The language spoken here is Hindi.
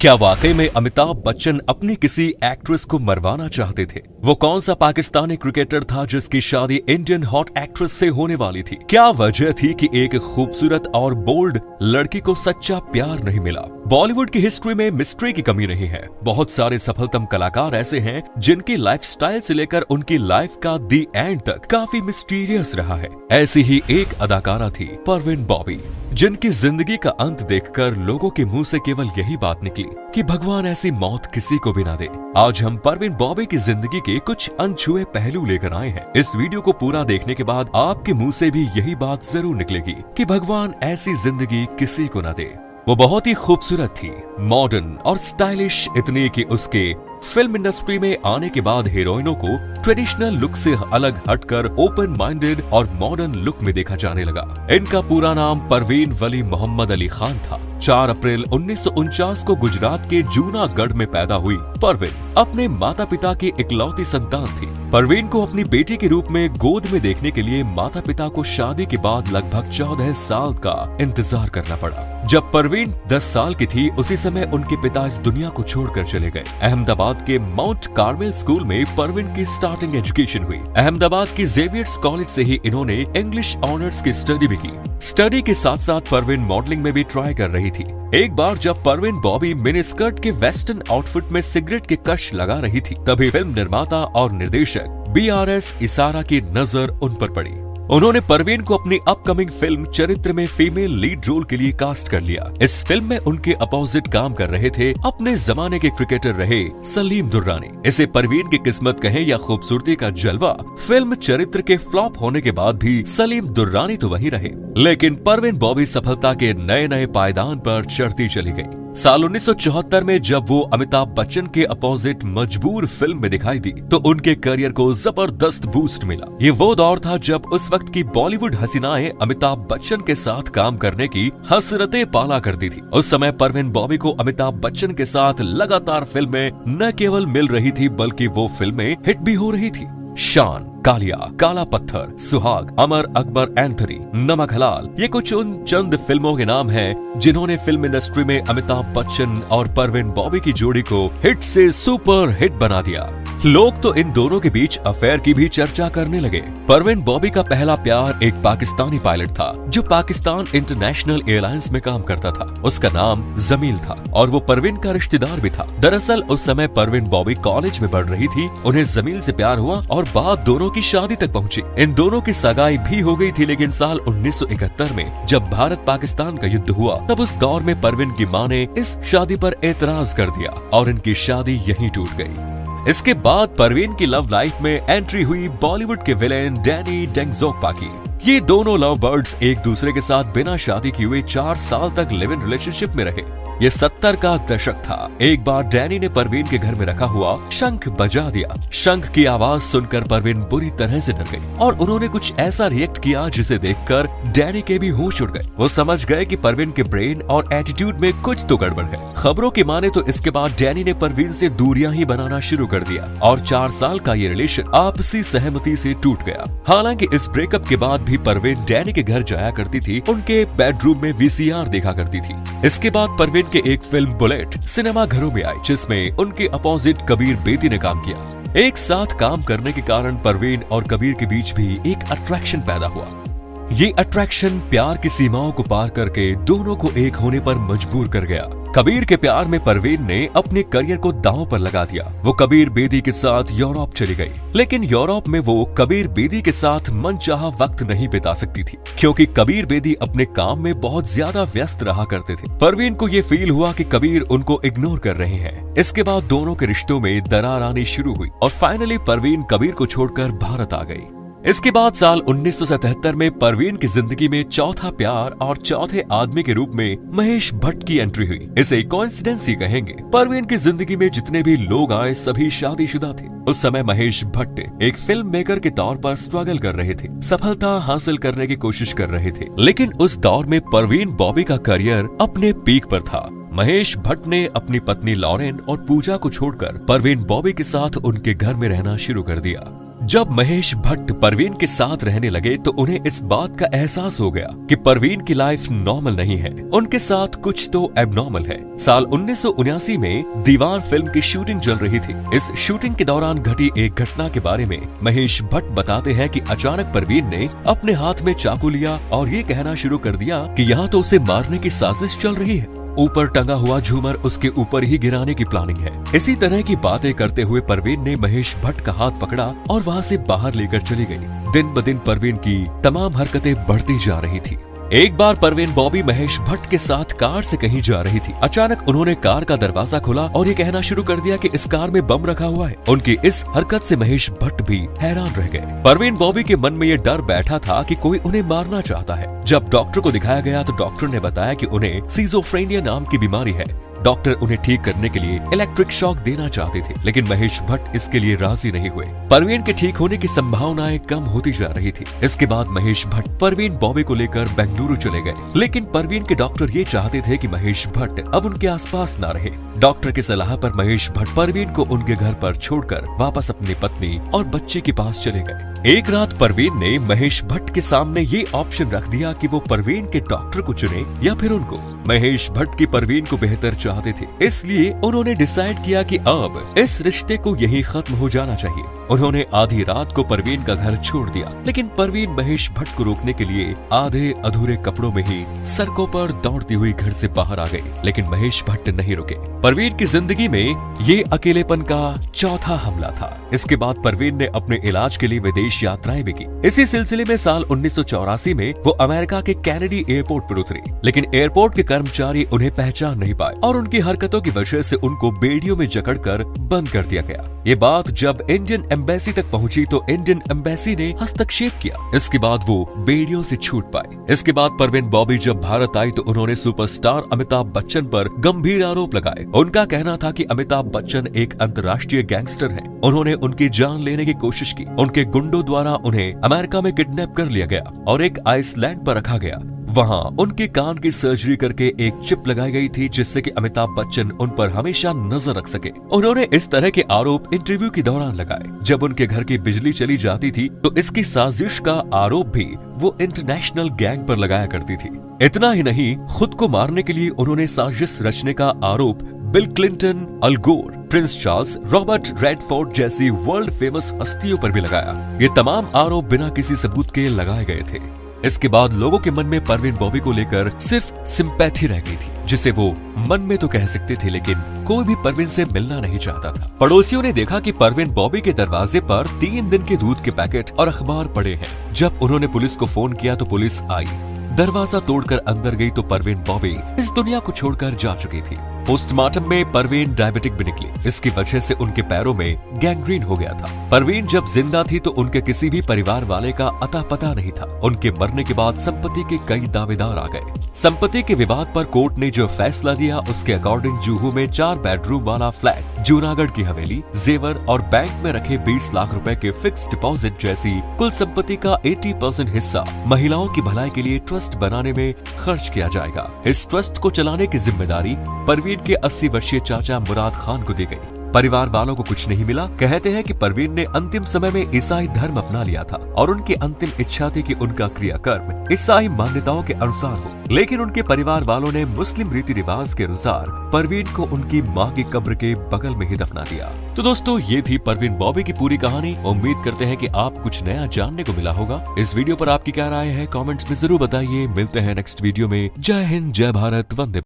क्या वाकई में अमिताभ बच्चन अपनी किसी एक्ट्रेस को मरवाना चाहते थे? वो कौन सा पाकिस्तानी क्रिकेटर था जिसकी शादी इंडियन हॉट एक्ट्रेस से होने वाली थी? क्या वजह थी कि एक खूबसूरत और बोल्ड लड़की को सच्चा प्यार नहीं मिला? बॉलीवुड की हिस्ट्री में मिस्ट्री की कमी नहीं है। बहुत सारे सफलतम कलाकार ऐसे हैं जिनकी लाइफस्टाइल से लेकर उनकी लाइफ का दी एंड तक काफी मिस्टीरियस रहा है। ऐसी ही एक अदाकारा थी परवीन बॉबी, जिनकी जिंदगी का अंत देखकर लोगों के मुंह से केवल यही बात निकली कि भगवान ऐसी मौत किसी को भी ना दे। आज हम परवीन बॉबी की जिंदगी के कुछ अनछुए पहलू लेकर आए हैं। इस वीडियो को पूरा देखने के बाद आपके मुंह से भी यही बात जरूर निकलेगी कि भगवान ऐसी जिंदगी किसी को ना दे। वो बहुत ही खूबसूरत थी, मॉडर्न और स्टाइलिश, इतनी कि उसके फिल्म इंडस्ट्री में आने के बाद हीरोइनों को ट्रेडिशनल लुक से अलग हटकर ओपन माइंडेड और मॉडर्न लुक में देखा जाने लगा। इनका पूरा नाम परवीन वली मोहम्मद अली खान था। 4 अप्रैल 1949 को गुजरात के जूनागढ़ में पैदा हुई परवीन अपने माता पिता की इकलौती संतान थी। परवीन को अपनी बेटी के रूप में गोद में देखने के लिए माता पिता को शादी के बाद लगभग 14 साल का इंतजार करना पड़ा। जब परवीन 10 साल की थी, उसी समय उनके पिता इस दुनिया को छोड़कर चले गए। अहमदाबाद के माउंट कार्मेल स्कूल में परवीन की स्टार्टिंग एजुकेशन हुई। अहमदाबाद की जेवियर्स कॉलेज से ही इन्होंने इंग्लिश ऑनर्स की स्टडी भी की। स्टडी के साथ साथ परवीन मॉडलिंग में भी ट्राई कर रही थी। एक बार जब परवीन बॉबी मिनी स्कर्ट के वेस्टर्न आउटफिट में सिगरेट के कश लगा रही थी, तभी फिल्म निर्माता और निर्देशक BRS इसारा की नजर उन पर पड़ी। उन्होंने परवीन को अपनी अपकमिंग फिल्म चरित्र में फीमेल लीड रोल के लिए कास्ट कर लिया। इस फिल्म में उनके अपोजिट काम कर रहे थे अपने जमाने के क्रिकेटर रहे सलीम दुर्रानी। इसे परवीन की किस्मत कहें या खूबसूरती का जलवा, फिल्म चरित्र के फ्लॉप होने के बाद भी सलीम दुर्रानी तो वही रहे, लेकिन परवीन बॉबी सफलता के नए नए पायदान पर चढ़ती चली गई। साल 1974 में जब वो अमिताभ बच्चन के अपोजिट मजबूर फिल्म में दिखाई दी, तो उनके करियर को जबरदस्त बूस्ट मिला। ये वो दौर था जब उस वक्त की बॉलीवुड हसीनाएं अमिताभ बच्चन के साथ काम करने की हसरतें पाला करती थी। उस समय परवीन बॉबी को अमिताभ बच्चन के साथ लगातार फिल्में न केवल मिल रही थी, बल्कि वो फिल्में हिट भी हो रही थी। शान, कालिया, काला पत्थर, सुहाग, अमर अकबर एंथनी, नमक हलाल, ये कुछ उन चंद फिल्मों के नाम हैं जिन्होंने फिल्म इंडस्ट्री में अमिताभ बच्चन और परवीन बॉबी की जोड़ी को हिट से सुपर हिट बना दिया। लोग तो इन दोनों के बीच अफेयर की भी चर्चा करने लगे। परवीन बॉबी का पहला प्यार एक पाकिस्तानी पायलट था जो पाकिस्तान इंटरनेशनल एयरलाइंस में काम करता था। उसका नाम जमील था और वो परवीन का रिश्तेदार भी था। दरअसल उस समय परवीन बॉबी कॉलेज में पढ़ रही थी। उन्हें जमील से प्यार हुआ और बात दोनों की शादी तक पहुंची। इन दोनों की सगाई भी हो गई थी, लेकिन साल 1971 में जब भारत पाकिस्तान का युद्ध हुआ, तब उस दौर में परवीन की मां ने इस शादी पर एतराज कर दिया और इनकी शादी यहीं टूट गई। इसके बाद परवीन की लव लाइफ में एंट्री हुई बॉलीवुड के विलेन डैनी डेंगजोक्पा की। ये दोनों लव बर्ड्स एक दूसरे के साथ बिना शादी किए हुए 4 साल तक लिव इन रिलेशनशिप में रहे। ये 70 का दशक था। एक बार डैनी ने परवीन के घर में रखा हुआ शंख बजा दिया। शंख की आवाज सुनकर परवीन बुरी तरह से डर गई और उन्होंने कुछ ऐसा रिएक्ट किया जिसे देखकर डैनी के भी होश उड़ गए। वो समझ गए कि परवीन के ब्रेन और एटीट्यूड में कुछ तो गड़बड़ है। खबरों की माने तो इसके बाद डैनी ने परवीन से दूरियां ही बनाना शुरू कर दिया और 4 साल का ये रिलेशन आपसी सहमति से टूट गया। हालांकि इस ब्रेकअप के बाद भी परवीन डैनी के घर जाया करती थी, उनके बेडरूम में VCR देखा करती थी। इसके बाद परवीन के एक फिल्म बुलेट सिनेमा घरों में आई, जिसमें उनके अपोजिट कबीर बेदी ने काम किया। एक साथ काम करने के कारण परवीन और कबीर के बीच भी एक अट्रैक्शन पैदा हुआ। ये अट्रैक्शन प्यार की सीमाओं को पार करके दोनों को एक होने पर मजबूर कर गया। कबीर के प्यार में परवीन ने अपने करियर को दांव पर लगा दिया। वो कबीर बेदी के साथ यूरोप चली गई, लेकिन यूरोप में वो कबीर बेदी के साथ मनचाहा वक्त नहीं बिता सकती थी, क्योंकि कबीर बेदी अपने काम में बहुत ज्यादा व्यस्त रहा करते थे। परवीन को ये फील हुआ कि कबीर उनको इग्नोर कर रहे हैं। इसके बाद दोनों के रिश्तों में दरार आनी शुरू हुई और फाइनली परवीन कबीर को छोड़कर भारत आ गई। इसके बाद साल 1977 में परवीन की जिंदगी में चौथा प्यार और चौथे आदमी के रूप में महेश भट्ट की एंट्री हुई। इसे कोइंसिडेंस ही कहेंगे। परवीन की जिंदगी में जितने भी लोग आए सभी शादीशुदा थे। उस समय महेश भट्ट एक फिल्म मेकर के तौर पर स्ट्रगल कर रहे थे, सफलता हासिल करने की कोशिश कर रहे थे, लेकिन उस दौर में परवीन बॉबी का करियर अपने पीक पर था। महेश भट्ट ने अपनी पत्नी लॉरेन और पूजा को छोड़कर परवीन बॉबी के साथ उनके घर में रहना शुरू कर दिया। जब महेश भट्ट परवीन के साथ रहने लगे तो उन्हें इस बात का एहसास हो गया कि परवीन की लाइफ नॉर्मल नहीं है, उनके साथ कुछ तो एबनॉर्मल है। साल 1979 में दीवार फिल्म की शूटिंग चल रही थी। इस शूटिंग के दौरान घटी एक घटना के बारे में महेश भट्ट बताते हैं कि अचानक परवीन ने अपने हाथ में चाकू लिया और ये कहना शुरू कर दिया कि यहाँ तो उसे मारने की साजिश चल रही है, ऊपर टंगा हुआ झूमर उसके ऊपर ही गिराने की प्लानिंग है। इसी तरह की बातें करते हुए परवीन ने महेश भट्ट का हाथ पकड़ा और वहाँ से बाहर लेकर चली गई। दिन ब दिन परवीन की तमाम हरकतें बढ़ती जा रही थी। एक बार परवीन बॉबी महेश भट्ट के साथ कार से कहीं जा रही थी। अचानक उन्होंने कार का दरवाजा खोला और ये कहना शुरू कर दिया कि इस कार में बम रखा हुआ है। उनकी इस हरकत से महेश भट्ट भी हैरान रह गए। परवीन बॉबी के मन में ये डर बैठा था कि कोई उन्हें मारना चाहता है। जब डॉक्टर को दिखाया गया तो डॉक्टर ने बताया कि उन्हें सिजोफ्रेनिया नाम की बीमारी है। डॉक्टर उन्हें ठीक करने के लिए इलेक्ट्रिक शॉक देना चाहते थे, लेकिन महेश भट्ट इसके लिए राजी नहीं हुए। परवीन के ठीक होने की संभावनाएं कम होती जा रही थी। इसके बाद महेश भट्ट परवीन बॉबी को लेकर बेंगलुरु चले गए, लेकिन परवीन के डॉक्टर ये चाहते थे कि महेश भट्ट अब उनके आसपास न रहे। डॉक्टर की सलाह पर महेश भट्ट परवीन को उनके घर पर छोड़कर वापस अपनी पत्नी और बच्चे के पास चले गए। एक रात परवीन ने महेश भट्ट के सामने ये ऑप्शन रख दिया कि वो परवीन के डॉक्टर को चुने या फिर उनको। महेश भट्ट की परवीन को बेहतर चाहते थे, इसलिए उन्होंने डिसाइड किया कि अब इस रिश्ते को यही खत्म हो जाना चाहिए। उन्होंने आधी रात को परवीन का घर छोड़ दिया, लेकिन परवीन महेश भट्ट को रोकने के लिए आधे अधूरे कपड़ों में ही सड़कों पर दौड़ती हुई घर से बाहर आ गई, लेकिन महेश भट्ट नहीं रुके। परवीन की जिंदगी में ये अकेलेपन का चौथा हमला था। इसके बाद परवीन ने अपने इलाज के लिए विदेश यात्राएं भी की। इसी सिलसिले में साल 1984 में वो अमेरिका के कैनेडी एयरपोर्ट पर उतरी, लेकिन एयरपोर्ट के कर्मचारी उन्हें पहचान नहीं पाए और उनकी हरकतों की वजह से उनको बेड़ियों में जकड़कर बंद कर दिया गया। ये बात जब इंडियन एम्बेसी तक पहुंची तो इंडियन एम्बेसी ने हस्तक्षेप किया। इसके बाद वो बेड़ियों से छूट पाए। इसके बाद परवीन बॉबी जब भारत आई तो उन्होंने सुपरस्टार अमिताभ बच्चन पर गंभीर आरोप लगाए। उनका कहना था कि अमिताभ बच्चन एक अंतर्राष्ट्रीय गैंगस्टर हैं। उन्होंने उनकी जान लेने की कोशिश की। उनके गुंडों द्वारा उन्हें अमेरिका में किडनैप कर लिया गया और एक आइसलैंड पर रखा गया। वहां उनके कान की सर्जरी करके एक चिप लगाई गई थी, जिससे कि अमिताभ बच्चन उन पर हमेशा नजर रख सके। उन्होंने इस तरह के आरोप इंटरव्यू के दौरान लगाए। जब उनके घर की बिजली चली जाती थी तो इसकी साजिश का आरोप भी वो इंटरनेशनल गैंग पर लगाया करती थी। इतना ही नहीं, खुद को मारने के लिए उन्होंने साजिश रचने का आरोप बिल क्लिंटन, अल गोर, प्रिंस चार्ल्स, रॉबर्ट रेडफोर्ड जैसी वर्ल्ड फेमस हस्तियों पर भी लगाया। ये तमाम आरोप बिना किसी सबूत के लगाए गए थे। इसके बाद लोगों के मन में परवीन बॉबी को लेकर सिर्फ सिंपैथी रह गई थी, जिसे वो मन में तो कह सकते थे, लेकिन कोई भी परवीन से मिलना नहीं चाहता था। पड़ोसियों ने देखा कि परवीन बॉबी के दरवाजे पर 3 दिन के दूध के पैकेट और अखबार पड़े हैं। जब उन्होंने पुलिस को फोन किया तो पुलिस आई। दरवाजा तोड़कर अंदर गई तो परवीन बॉबी इस दुनिया को छोड़कर जा चुकी थी। पोस्टमार्टम में परवीन डायबिटिक भी निकली। इसकी वजह से उनके पैरों में गैंग्रीन हो गया था। परवीन जब जिंदा थी तो उनके किसी भी परिवार वाले का अता पता नहीं था। उनके मरने के बाद संपत्ति के कई दावेदार आ गए। संपत्ति के विवाद पर कोर्ट ने जो फैसला दिया उसके अकॉर्डिंग जुहू में 4 बेडरूम वाला फ्लैट, जूनागढ़ की हवेली, जेवर और बैंक में रखे 20 लाख रुपए के फिक्स डिपॉजिट जैसी कुल संपत्ति का 80% हिस्सा महिलाओं की भलाई के लिए ट्रस्ट बनाने में खर्च किया जाएगा। इस ट्रस्ट को चलाने की जिम्मेदारी परवीन के 80 वर्षीय चाचा मुराद खान को दी गई। परिवार वालों को कुछ नहीं मिला। कहते हैं कि परवीन ने अंतिम समय में ईसाई धर्म अपना लिया था और उनकी अंतिम इच्छा थी कि उनका क्रियाकर्म ईसाई मान्यताओं के अनुसार हो, लेकिन उनके परिवार वालों ने मुस्लिम रीति रिवाज के अनुसार परवीन को उनकी मां की कब्र के बगल में ही दफना दिया। तो दोस्तों, ये थी परवीन बॉबी की पूरी कहानी। उम्मीद करते हैं कि आप कुछ नया जानने को मिला होगा। इस वीडियो पर आपकी क्या राय है कमेंट्स में जरूर बताइए। मिलते हैं नेक्स्ट वीडियो में। जय हिंद, जय भारत, वंदे।